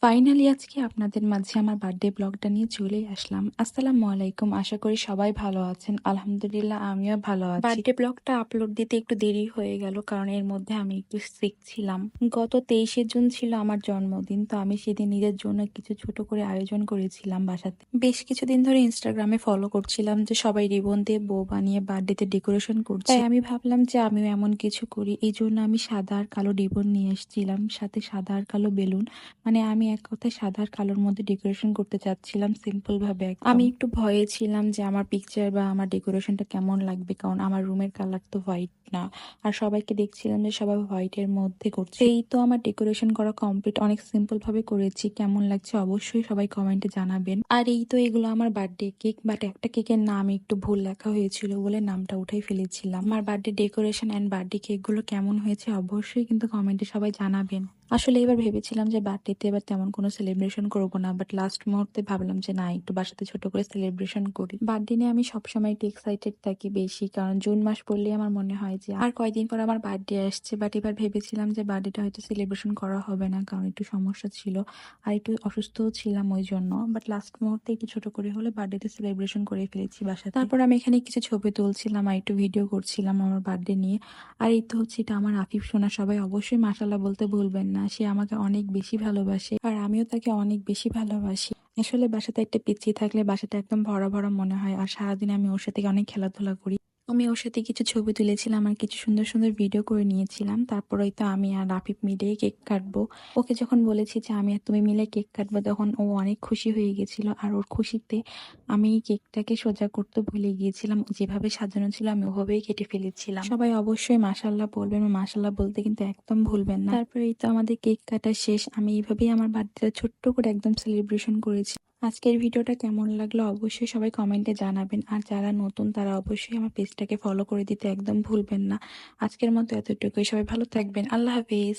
Finally আজকে আপনাদের মাঝে আমার বার্থডে ব্লগটা নিয়ে চলেই আসলাম। আসসালামু আলাইকুম। আশা করি সবাই ভালো আছেন। আলহামদুলিল্লাহ আমিও ভালো আছি। বার্থডে ব্লগটা আপলোড দিতে একটু দেরি হয়ে গেল, কারণ এর মধ্যে আমি একটু সিক ছিলাম। গত 23শে জুন ছিল আমার জন্মদিন, তো আমি সেদিন নিজের জন্য কিছু ছোট করে আয়োজন করেছিলাম বাসাতে। বেশ কিছুদিন ধরে ইনস্টাগ্রামে ফলো করছিলাম যে সবাই রিবন দিয়ে বউ বানিয়ে বার্থডেতে ডেকোরেশন করছে, তাই আমি ভাবলাম যে আমিও এমন কিছু করি। এই জন্য আমি সাদা আর কালো রিবন নিয়ে এসেছিলাম, সাথে সাদা আর কালো বেলুন। মানে আমি এক কথায় সাদা আর কালোর মধ্যে ডেকোরেশন করতে চাচ্ছিলাম সিম্পল ভাবে একদম। আমি একটু ভয়ে ছিলাম যে আমার পিকচার বা আমার ডেকোরেশনটা কেমন লাগবে, কারণ আমার রুমের কালার তো হোয়াইট না। আর সবাইকে দেখছিলাম যে সবাই হোয়াইটের মধ্যে করছে। এই তো আমার ডেকোরেশন করা কমপ্লিট, অনেক সিম্পল ভাবে করেছি। কেমন লাগছে অবশ্যই সবাই কমেন্টে জানাবেন। আর এই তো এগুলো আমার বার্থডে কেক, বাট একটা কেকের নাম একটু ভুল লেখা হয়েছিল বলে নামটা উঠাই ফেলেছিলাম। আমার birthday decoration and birthday cake গুলো কেমন হয়েছে অবশ্যই কিন্তু কমেন্টে সবাই জানাবেন। আসলে এবার ভেবেছিলাম যে বার্থডেতে এবার তেমন কোনো সেলিব্রেশন করবো না, বাট লাস্ট মুহূর্তে ভাবলাম যে না, একটু বাসাতে ছোট করে সেলিব্রেশন করি। বার্থডে নিয়ে আমি সবসময় একটু এক্সাইটেড থাকি বেশি, কারণ জুন মাস পড়লেই আমার মনে হয় যে আর কয়দিন পর আমার বার্থডে আসছে। বাট এবার ভেবেছিলাম যে বার্থডেটা হয়তো সেলিব্রেশন করা হবে না, কারণ একটু সমস্যা ছিল আর একটু অসুস্থও ছিলাম ওই জন্য। বাট লাস্ট মুহূর্তে একটু ছোট করে হলে বার্থডেতে সেলিব্রেশন করে ফেলেছি বাসাতে। তারপর আমি এখানে কিছু ছবি তুলছিলাম আর একটু ভিডিও করছিলাম আমার বার্থডে নিয়ে। আর এই তো হচ্ছে এটা আমার আফিফ সোনা, সবাই অবশ্যই মাশাআল্লাহ বলতে ভুলবেন না। সে আমাকে অনেক বেশি ভালোবাসে আর আমিও তাকে অনেক বেশি ভালোবাসি। আসলে বাসাতে একটা পিচ্চি থাকলে বাসাটা একদম ভরা ভরা মনে হয়, আর সারাদিন আমি ওর সাথে অনেক খেলাধুলা করি। আমি ওর সাথে কিছু ছবি তুলেছিলাম আর কিছু সুন্দর সুন্দর ভিডিও করে নিয়েছিলাম। তারপর হয়তো আমি আর রাফিফ মিলে কেক কাটবো। ওকে যখন বলেছি যে আমি আর তুমি মিলে কেক কাটবো, তখন ও অনেক খুশি হয়ে গেছিল। আর ওর খুশিতে আমি কেকটাকে সোজা করতে ভুলে গিয়েছিলাম, যেভাবে সাজানো ছিল আমি ওভাবেই কেটে ফেলেছিলাম। সবাই অবশ্যই মাশাআল্লাহ বলবেন, মাশাআল্লাহ বলতে কিন্তু একদম ভুলবেন না। তারপরে এই তো আমাদের কেক কাটা শেষ। আমি এইভাবেই আমার বার্থডেটা ছোট্ট করে একদম সেলিব্রেশন করেছি। আজকের ভিডিওটা কেমন লাগলো অবশ্যই সবাই কমেন্টে জানাবেন। আর যারা নতুন তারা অবশ্যই আমার পেজটাকে ফলো করে দিতে একদম ভুলবেন না। আজকের মতো এতটুকুই। সবাই ভালো থাকবেন। আল্লাহ হাফিজ।